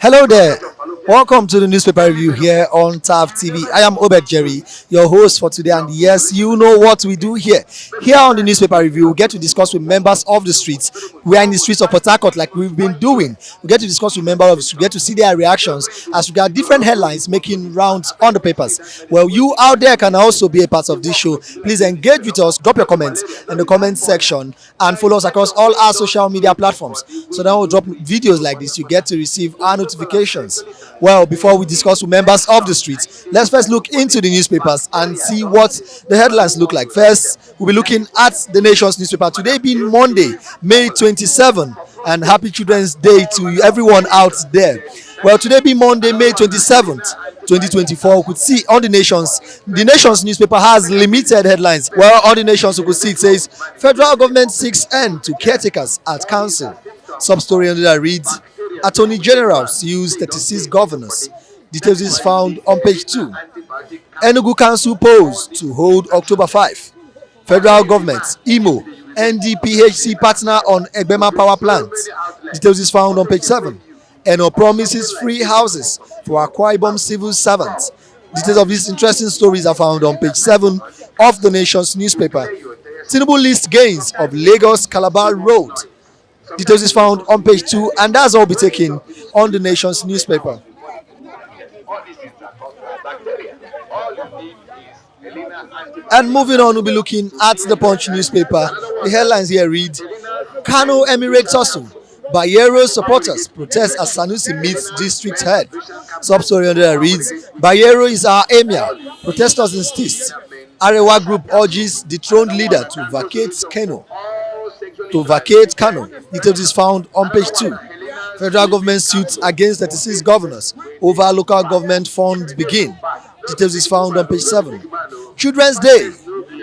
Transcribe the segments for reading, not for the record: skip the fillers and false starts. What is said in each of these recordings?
Hello there. Welcome to the newspaper review here on TAV TV. I am Obed Jerry, your host for today. And yes, you know what we do here. Here on the newspaper review, we get to discuss with members of the streets. We are in the streets of Port Harcourt like we've been doing. We get to discuss with members of the street. We get to see their reactions as we got different headlines making rounds on the papers. Well, you out there can also be a part of this show. Please engage with us. Drop your comments in the comment section and follow us across all our social media platforms. So that we'll drop videos like this. You get to receive our notifications. Well, before we discuss with members of the streets, let's first look into the newspapers and see what the headlines look like. First, we'll be looking at the Nation's newspaper. Today being Monday, May 27, and happy Children's Day to everyone out there. Well, today being Monday, May 27th, 2024, we could see on the Nation's newspaper has limited headlines. Well, on the Nation's, we could see it says, Federal government seeks end to caretakers at council. Sub-story under that reads, Attorney General sues 36 governors. Details is found on page 2. Enugu Council polls to hold October 5. Federal government, Imo, NDPHC partner on Egbema power plant. Details is found on page 7. Eno promises free houses for Akwa Ibom civil servants. Details of these interesting stories are found on page 7 of the Nation's newspaper. Tinubu list gains of Lagos Calabar Road. Details is found on page 2, and that's all be taken on the Nation's newspaper. And moving on, we'll be looking at the Punch newspaper. The headlines here read, Kano Emirates tussle. Bayero supporters protest as Sanusi meets district head. Sub-story under that reads, Bayero is our emir. Protesters insist. Arewa group urges dethroned leader to vacate Kano. Details is found on page 2. Federal government suits against 36 governors over local government funds begin. Details is found on page 7. Children's Day.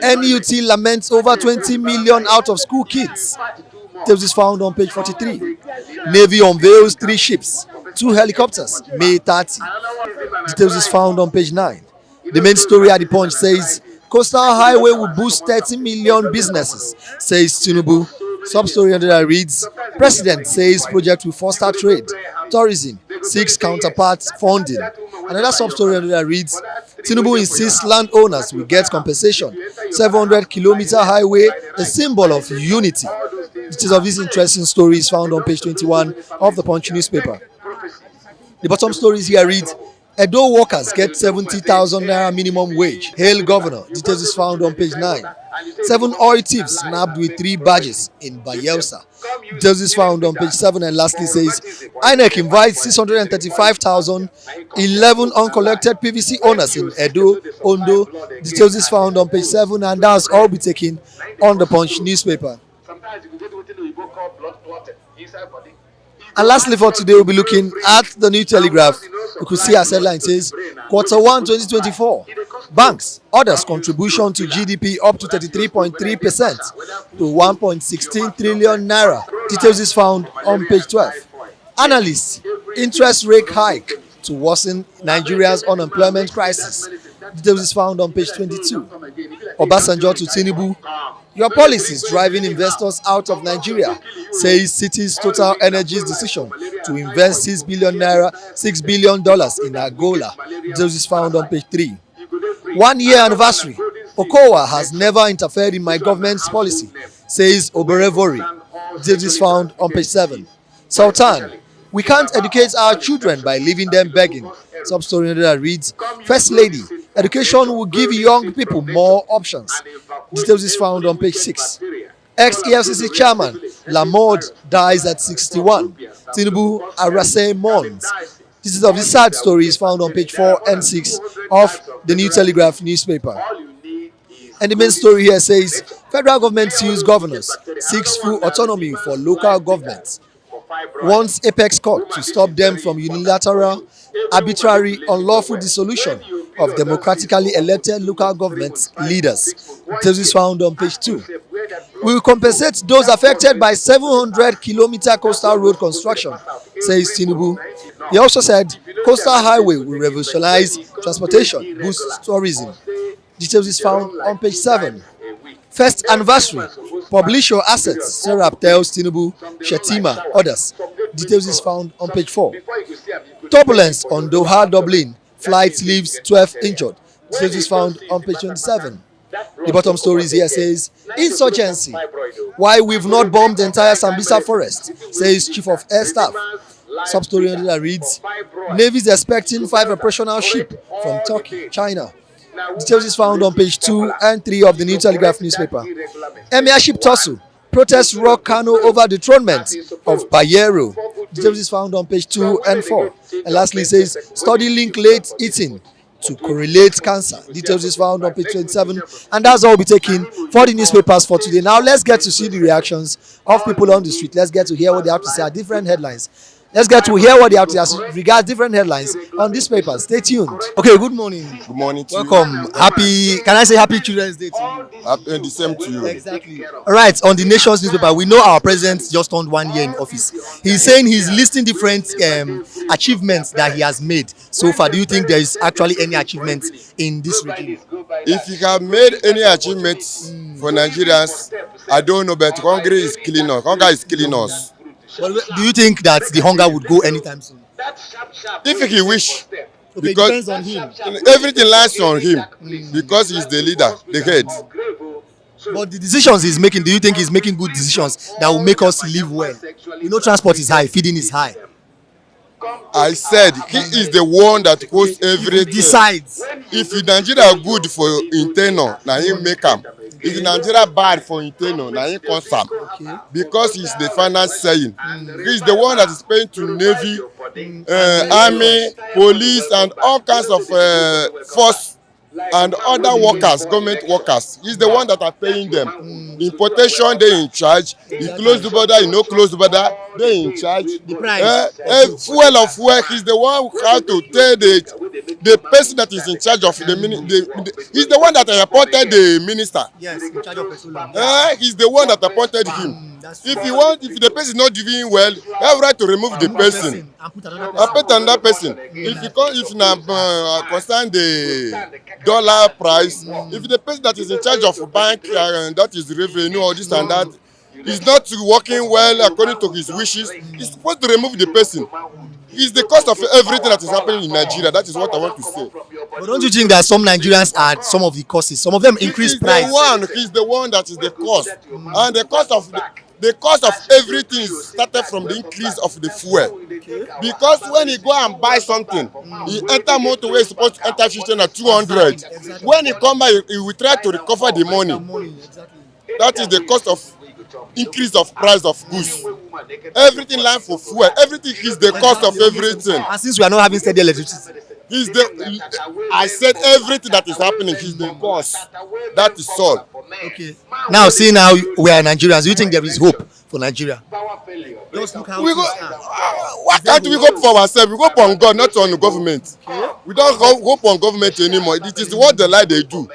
NUT laments over 20 million out of school kids. Details is found on page 43. Navy unveils 3 ships, 2 helicopters, May 30. Details is found on page 9. The main story at the Punch says, Coastal Highway will boost 30 million businesses, says Tinubu. Sub-story under that reads, President says project will foster trade, tourism, 6 counterpart funding. Another sub-story under that reads, Tinubu insists landowners will get compensation. 700-kilometer highway, a symbol of unity. Details of this interesting story is found on page 21 of the Punch newspaper. The bottom stories here read, Edo workers get 70,000 naira minimum wage. Hail governor. Details is found on page 9. 7 oil thieves snapped with 3 badges in Bayelsa. Details is found on page 7, and lastly says, Inec invites 635,000, 11 uncollected PVC owners in Edo, Ondo. Details is found on page 7, and that's all be taken on the Punch newspaper. And lastly for today, we'll be looking at the New Telegraph. We could see as headline says, Quarter 1 2024, banks orders contribution to GDP up to 33.3% to 1.16 trillion naira. Details is found on page 12. Analysts, interest rate hike to worsen Nigeria's unemployment crisis. Details is found on page 22. Obasanjo to Tinubu, your policies driving investors out of Nigeria, says City's Total Energies decision to invest $6 billion in Angola. Details is found on page 3. 1 year anniversary. Okowa has never interfered in my government's policy, says Oberevori. Details is found on page 7. Sultan, we can't educate our children by leaving them begging. Sub-story under that reads, First Lady, education will give young people more options. Details is found on page 6. Ex-EFCC chairman Lamord dies at 61. Tinubu Arase mourns. This is of the sad story is found on page 4 and 6 of the New Telegraph newspaper. And the main story here says, Federal government sues governors, seeks full autonomy for local governments, wants Apex Court to stop them from unilateral, arbitrary, unlawful dissolution of democratically elected local government leaders. This is found on page 2. We will compensate those affected by 700-kilometer coastal road construction, says Tinubu. He also said coastal highway will revolutionize transportation, boost tourism. Details is found on page 7. First anniversary. Publish your assets, Serap tells Tinubu, Shetima, others. Details is found on page 4. Turbulence on Doha, Dublin. Flight leaves 12 injured. Details is found on page 27. The bottom stories here says insurgency. Why we've not bombed the entire Sambisa forest, says Chief of Air Staff. Sub-story under that reads Navy is expecting 5 operational ships from Turkey, China. Details is found on page 2 and 3 of the New Telegraph newspaper. Emirship tussle. Protests rock Kano over dethronement of Bayero. Details is found on page 2 and 4. And lastly says study link late eating to correlate cancer. Details is found on page 27. And that's all we'll be taking for the newspapers for today. Now let's get to see the reactions of people on the street. Let's get to hear what they have to say at different headlines. Let's get to hear what they have to say regarding different headlines on this paper. Stay tuned. Okay, good morning. Good morning to Welcome. you. Happy, can I say happy Children's Day to you? Happy, the same to you. Exactly. All right, on the Nation's newspaper, we know our president just turned 1 year in office. He's saying he's listing different achievements that he has made so far. Do you think there is actually any achievements in this regime? If he have made any achievements for Nigerians, I don't know, but hunger is killing us. Hunger is killing us. But do you think that the hunger would go anytime soon? If he wish, Okay, because it depends on him. everything lies on him, because he's the leader, the head. But the decisions he's making, do you think he's making good decisions that will make us live well? You know, transport is high, feeding is high. I said he is the one that hosts everything. Decides. If Nigeria good for internal, now he make am. If Nigeria bad for internal, now he cause am. Because he's the final saying. He's the one that is paying to Navy, Army, police, and all kinds of force and other workers, government workers. He's the one that are paying them. Importation, they in charge. He close the border, he no close the border, they in charge. The price. Fuel of fuel, he's the one who has to tell the person that is in charge of he's the one that appointed the minister. Yes, in charge of petroleum. He's the one that appointed him. If the person is not doing well, you have right to remove the person And put and put another person. If now concern the dollar price, if the person that is in charge of bank that is revenue or this and that is not working well according to his wishes, he's supposed to remove the person. It's the cost of everything that is happening in Nigeria. That is what I want to say. But don't you think that some Nigerians add some of the causes? Some of them increase price. He's the one that is the cost. And the cost of everything is started from the increase of the fuel. Because when he go and buy something, he enter motor where he's supposed to enter 15 or 200. When he come back, he will try to recover the money. That is the cost of increase of price of goods. Everything line for fuel, everything is the cost of everything. And since we are not having steady electricity, I said everything that is happening is the cost. That is all. okay. Now, seeing how we are Nigerians, do you think there is hope for Nigeria? Just look how We go, things are. why can't we hope for ourselves? We hope on God, not on the government. We don't hope on government anymore. It is what the lie they do.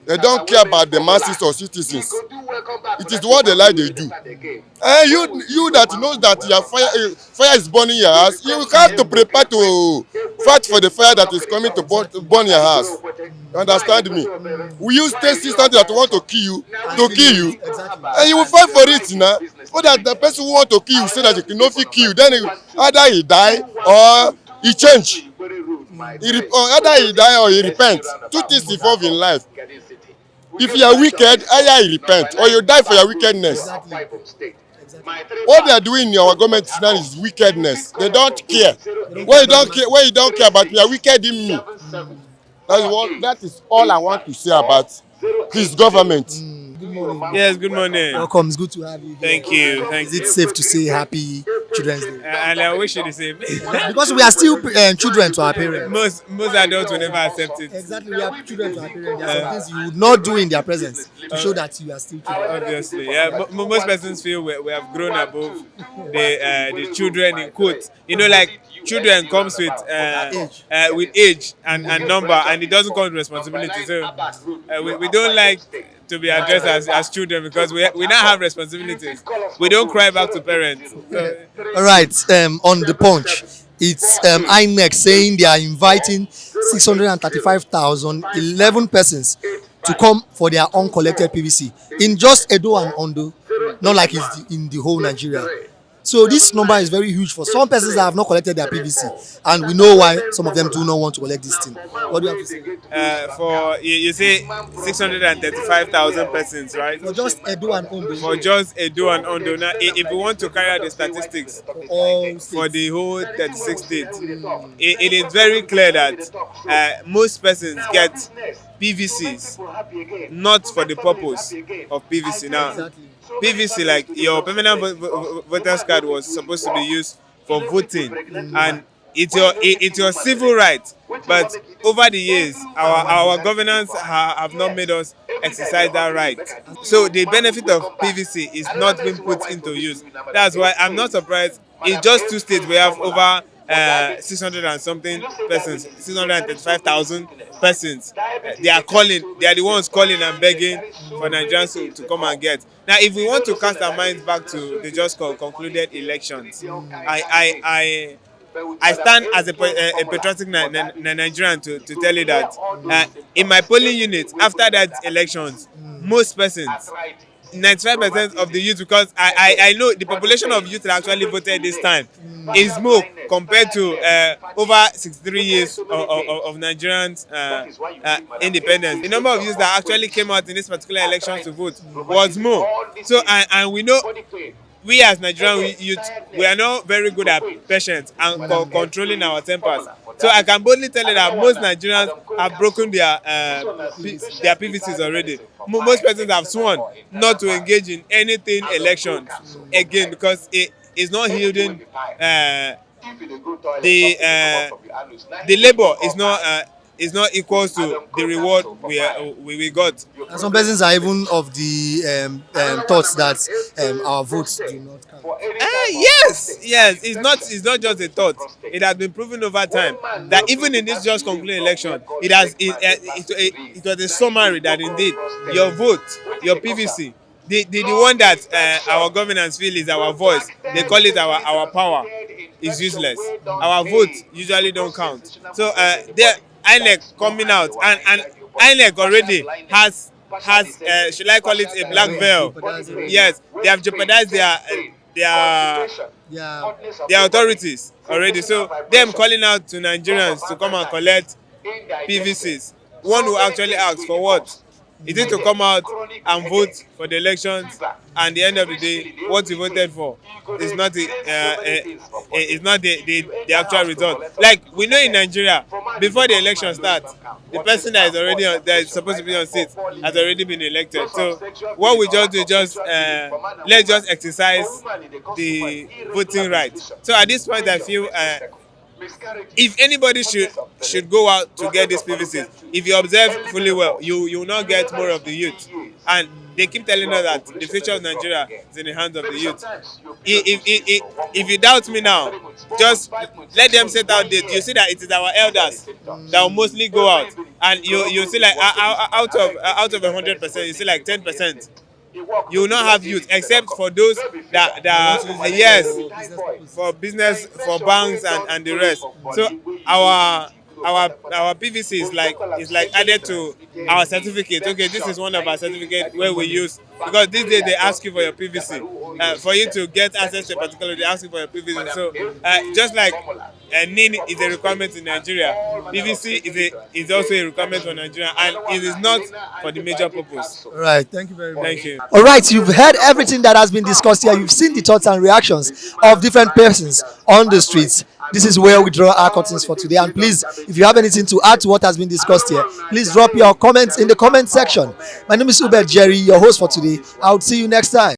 They don't care about the masses or citizens. It is what the lie they do. And you that knows that your fire is burning your house, you have to prepare to fight for the fire that is coming to burn your house. You understand me? We use tasty something that want to kill you, and you will fight for it now. So that the person who want to kill you say that he cannot kill you, then either he die or he change. Either he die or he repent. Two things involved in life. If you are wicked, either you repent or you die for your wickedness. What they are doing in our government now is wickedness. They don't care. When you don't care about me, you are wicked in me. That is all I want to say about this government. Good morning. Yes, good morning. Welcome. It's good to have you here. Thank you. Is it safe to say happy Children's Day? And I wish you the same. Because we are still children to our parents. Most adults will never accept it. Exactly, we are children to our parents. There are some things you would not do in their presence to show that you are still children. Obviously, yeah. Most persons feel we have grown above the children in quotes. You know, like children comes with age and number, and it doesn't come with responsibility. So we don't like to be addressed as children because we now have responsibilities. We don't cry back to parents. So, All right, on the punch, it's Inec saying they are inviting 635,011 persons to come for their uncollected PVC in just Edo and Ondo, not like it's in the whole Nigeria. So this number is very huge for some persons that have not collected their PVC, and we know why some of them do not want to collect this thing. What do you have to say? For you say 635,000 persons, right? For just Edo and Ondo. For just Edo and Ondo. Now, if we want to carry out the statistics All for states. the whole 36 states, it is very clear that most persons get PVCs not for the purpose of PVC. Now, Exactly. PVC, like your permanent voters card, was supposed to be used for voting, and it's your civil right. But over the years, our governance have not made us exercise that right. So the benefit of PVC is not being put into use. That's why I'm not surprised. In just 2 states, we have over 600 and something persons, 635,000 persons. They are calling. They are the ones calling and begging for Nigerians to come and get. Now, if we want to cast our minds back to the just concluded elections, I stand as a patriotic Nigerian to tell you that in my polling unit after that elections, most persons, 95% of the youth, because I know the population of youth that actually voted this time is more compared to over 63 years of Nigerians independence. The number of youth that actually came out in this particular election to vote was more. So and we know we as Nigerian youth, we are not very good at patience and controlling our tempers. So I can boldly tell you that most Nigerians have broken their PVCs already. Most persons have sworn not to engage in anything elections again because it is not yielding the labor is not equal to the reward we got. And some persons are even of the thoughts that our votes do not count. Yes. It's not just a thought. It has been proven over time that even in this just concluded election, it was a summary that indeed your vote, your PVC, the one that our governance feel is our voice, they call it our power, is useless. Our vote usually don't count. So Inec coming out and Inec already has should I call it a black veil? Yes, they have jeopardized their authorities already. So them calling out to Nigerians to come and collect PVCs. One will actually ask for what? Is it to come out and vote for the elections, and at the end of the day, what you voted for is not the actual result. Like we know in Nigeria, before the election starts, the person that is supposed to be on seat has already been elected. So what we just do is let's just exercise the voting right. So at this point, I feel if anybody should go out to get these PVCs, if you observe fully well, you will not get more of the youth. And they keep telling us that the future of Nigeria is in the hands of the youth. If you doubt me now, just let them set out date. You see that it is our elders that will mostly go out, and you see like out of 100%, you see like 10%. You will not have youth except for those that yes, for business, for banks and the rest. So our PVC is like added to our certificate. Okay, this is one of our certificates where we use, because these days they ask you for your PVC. For you to get access to a particular, they ask you for your PVC. So just like NIN is a requirement in Nigeria, PVC is also a requirement for Nigeria, and it is not for the major purpose. All right, thank you very much. Thank you. All right, you've heard everything that has been discussed here. You've seen the thoughts and reactions of different persons on the streets. This is where we draw our curtains for today. And please, if you have anything to add to what has been discussed here, please drop your comments in the comment section. My name is Uber Jerry, your host for today. I'll see you next time.